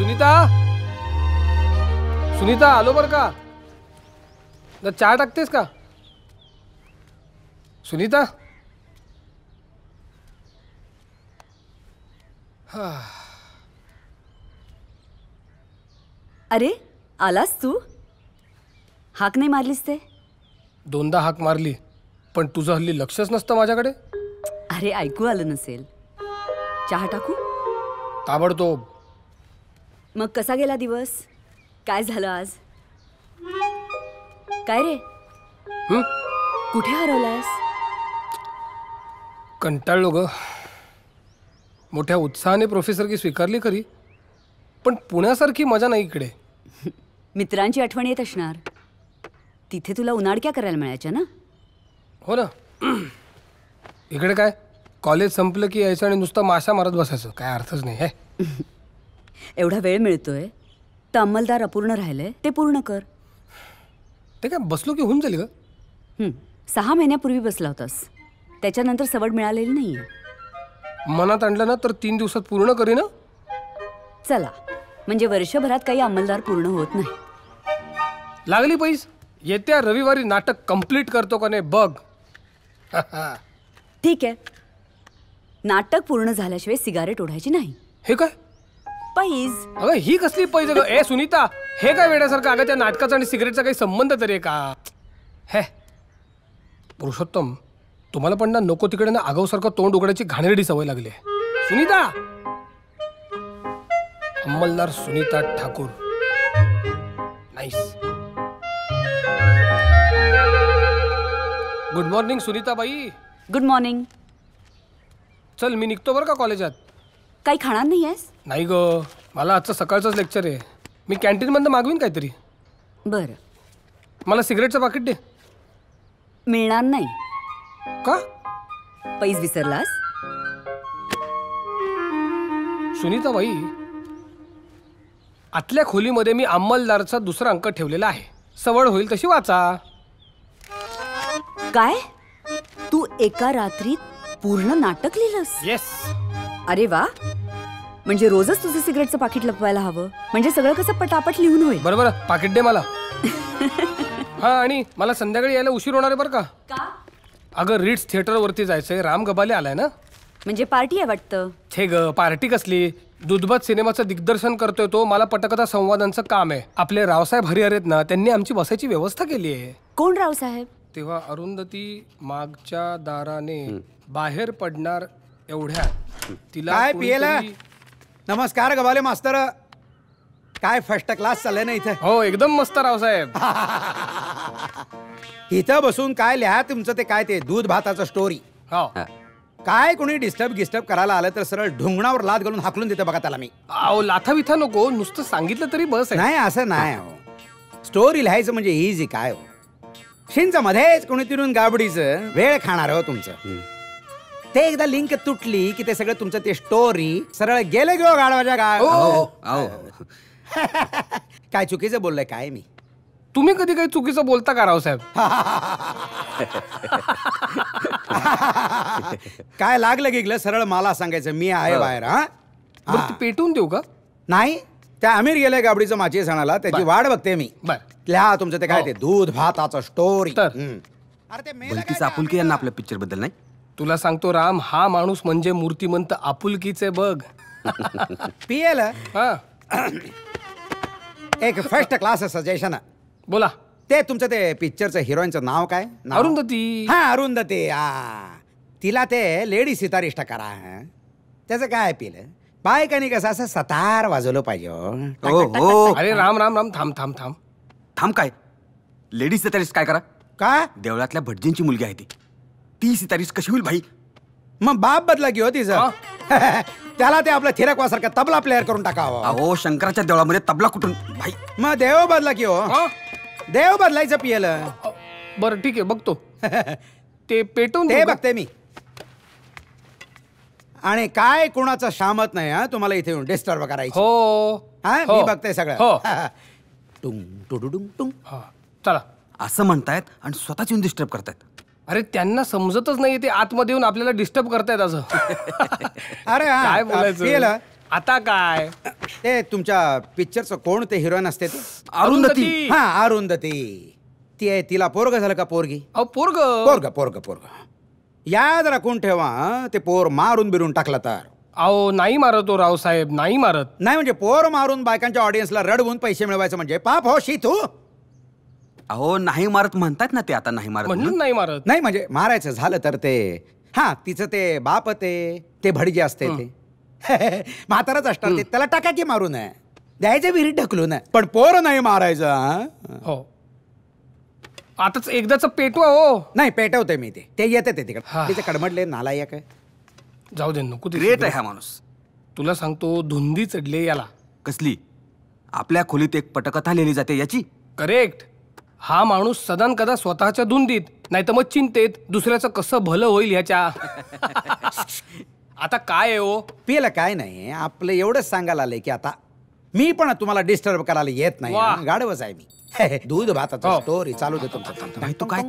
सुनीता, सुनीता आलो बर का? जर चहा टाकतेस का सुनीता? अरे आलास तू? हाक नाही मारलीस ते? दोनदा हाक मारली पण तुझं हल्ली लक्षच नसतं माझ्याकडे. अरे ऐकू आलं नसेल. चहा टाकू? ताबडतोब. मग कसा गेला दिवस? काय झालं आज? काय रे, कुठे हरवलायस? कंटाळलो ग. मोठ्या उत्साहाने प्रोफेसर की स्वीकारली खरी, पण पुण्यासारखी मजा नाही इकडे. मित्रांची आठवण येत असणार. तिथे तुला उन्हाळक्या करायला मिळायच्या ना. हो ना. इकडे काय कॉलेज संपलं की यायचं आणि नुसतं माशा मारत बसायचं. काय अर्थच नाही आहे. एवढा वेळ मिळतोय तर अंमलदार अपूर्ण राहिलंय ते पूर्ण कर. ते काय बसलो की होऊन जाईल ग. 6 महिन्यापूर्वी बसला होतास, त्याच्यानंतर सवड मिळालेली नाहीये. मनात आणलं ना तर 3 दिवसात पूर्ण करी ना. चला, म्हणजे वर्षभरात काही अंमलदार पूर्ण होत नाही. लागली पैस येत्या रविवारी नाटक कंप्लीट करतो का नाही बघ. ठीक आहे, नाटक पूर्ण झाल्याशिवाय सिगारेट ओढायची नाही. हे काय पैज? अगं ही कसली पैज ग? ए सुनीता, हे काय वेड्यासारखं? अगं त्या नाटकाचा आणि सिगरेटचा काही संबंध तरी आहे का? हे पुरुषोत्तम, तुम्हाला पण ना नको तिकडे ना आगाऊसारखं तोंड उघडायची घाणेरडी सवय लागली आहे. सुनीता, अंमलदार Sunita Thakur. Nice. Good morning Sunita बाई. Good morning. चल मी निघतो बरं का कॉलेजात. काही खाणार नाही आहेस? नाही ग, मला आजचं सकाळचंच लेक्चर आहे. मी कॅन्टीनमधनं मागवीन काहीतरी. बरं. मला सिगरेटचं पाकिट दे. मिळणार नाही. का? पैज विसरलास? सुनीता बाई, आतल्या खोलीमध्ये मी अंमलदारचा दुसरा अंक ठेवलेला आहे. सवड होईल तशी वाचा. काय? तू एका रात्रीत पूर्ण नाटक लिहिलंस? येस. अरे वा, म्हणजे रोजच तुझं सिगरेटचं पाकिट लपवायला हवं. म्हणजे सगळं कसं पटापट लिहून होईल. बरोबर, पाकिट दे मला. हा, आणि मला संध्याकाळी यायला उशीर होणार आहे बरं का? का? अगं रिट्स थिएटर वरती जायचंय. राम गबाले आलाय ना. म्हणजे पार्टी आहे वाटतं. छे ग, पार्टी कसली? दुधबात सिनेमाचं दिग्दर्शन करतोय तो. मला पटकथा संवादांचं काम आहे. आपले रावसाहेब हरिहर आहेत ना, त्यांनी आमची बसायची व्यवस्था केली आहे. कोण रावसाहेब? तेव्हा अरुंधती मागच्या दाराने बाहेर पडणार एवढ्या तिला काय पियला? नमस्कार गबाले मास्तर. काय फर्स्ट क्लास चाललंय ना इथे? हो, एकदम मस्त रावसाहेब. इथं बसून काय लिहा तुमचं ते काय ते दूध भाताचं स्टोरी. हो. काय कोणी डिस्टर्ब करायला आलं तर सरळ ढुंगणावर लाद घालून हाकलून देते बघा त्याला मी. अहो लाथा विथा नको, नुसतं सांगितलं तरी बस आहे. नाही असं नाही हो. स्टोरी लिहायचं म्हणजे इझी काय हो. शिंच मध्येच कोणी तिरून गाबडीचं वेळ खाणार हो तुमचं. ते एकदा लिंक तुटली की ते सगळं तुमचं ते स्टोरी सरळ गेले घेऊ गाडवाच्या काय चुकीचं बोललंय काय मी? तुम्ही कधी काही चुकीचं बोलता का रावसाहेब? काय लागलं गिगलं सरळ मला सांगायचं मी आहे बाहेर. हा, बरं ते पेटवून देऊ का? नाही, त्या आमिर गेल्या गाबडीचं माची सणाला त्याची वाट बघते मी. लिहा तुमचं ते काय ते दूध भाताचं स्टोरी. अरे ते बलकीचं आपुलकी यांना आपल्या पिक्चर बद्दल नाही. तुला सांगतो राम, हा माणूस म्हणजे मूर्तिमंत आपुलकीचे बघ. पिएल हा, एक फर्स्ट क्लास सजेशन. बोला. ते तुमचं ते पिक्चरचं हिरोईनचं नाव काय? अरुंधती. हा, अरुंधती. तिला ते लेडी सितारिष्ट करा. त्याचं काय पिलं बायकानी कसं असं सतार वाजवलं पाहिजे. अरे राम राम राम, थांब थांब थांब थांब. काय लेडीज सितारिस्ट काय करा? का? देवळातल्या भटजींची मुलगी आहे ती सितारिस्ट कशी होईल भाई? मग बाप बदला घेऊ तिचं. त्याला ते आपलं थिरकवासारखं तबला प्लेअर करून टाकावं. अहो शंकराच्या देवळामध्ये तबला कुठून भाई? मग देव बदला की हो. देव बदलायचं पियल. बरं ठीक आहे, बघतो. ते पेटवून ते बघते मी. आणि काय कुणाचं शामत नाही हा तुम्हाला इथे येऊन डिस्टर्ब करायचं. हो. हा, मी बघते सगळं. टुंग टुडुडुंग टुंग. चला. असं म्हणतायत आणि स्वतःच येऊन डिस्टर्ब करतायत. अरे त्यांना समजतच नाही ते आतमध्ये येऊन आपल्याला डिस्टर्ब करतायत असं. अरे काय बोलायचं? आता काय ते तुमच्या पिक्चरचं कोण ते हिरोईन असते ते अरुंधती हा अरुंधती ती आहे. तिला पोरग झालं का पोरगी? अहो पोरग पोरग पोरग पोरग याद राखून ठेवा हं. ते पोर मारून बिरून टाकलं तर अहो नाही मारत हो रावसाहेब, नाही मारत. नाही म्हणजे पोर मारून बायकांच्या ऑडियन्सला रडवून पैसे मिळवायचं म्हणजे पाप होशी तू. अहो नाही मारत म्हणतात ना ते, आता नाही मारत म्हणून म्हणून. नाही मारत. नाही म्हणजे मारायचं झालं तर ते हा तिचं ते बाप ते भडजे असते ते म्हातारच असतात ते, त्याला टाका की मारू नये, द्यायचं विहिरीत ढकलून पण पोर नाही मारायचं हं? हो आताच एकदाच पेटवा हो. नाही पेटवते मी ते येते ते तिकडे हा. तिचे कडमडले नालायक आहे. जाऊ दे नको ते ग्रेट आहे सिगरेट. हा माणूस. तुला सांगतो धुंदी चढले याला. कसली? आपल्या खोलीत एक पटकथा लिहिली जाते याची. करेक्ट. हा माणूस सदान कदा स्वतःच्या धुंदीत नाही तर मग चिंतेत दुसऱ्याचं कसं भलं होईल ह्याच्या. आता काय आहे हो. पियला काय नाही, आपलं एवढंच सांगायला आलंय की आता मी पण तुम्हाला डिस्टर्ब करायला येत नाही वाह. हं. गाढवच आहे मी. दूध भाताचा हो. स्टोरी चालू दे तुमचं. नाही तो काय?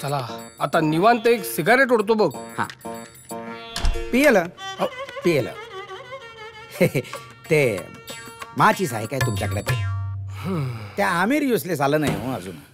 चला आता निवांत एक सिगारेट ओढतो बघ. हा पियलं पियलं ते माचीस आहे काय तुमच्याकडे? ते त्या आमिर युसलेस आलं नाही हो अजून.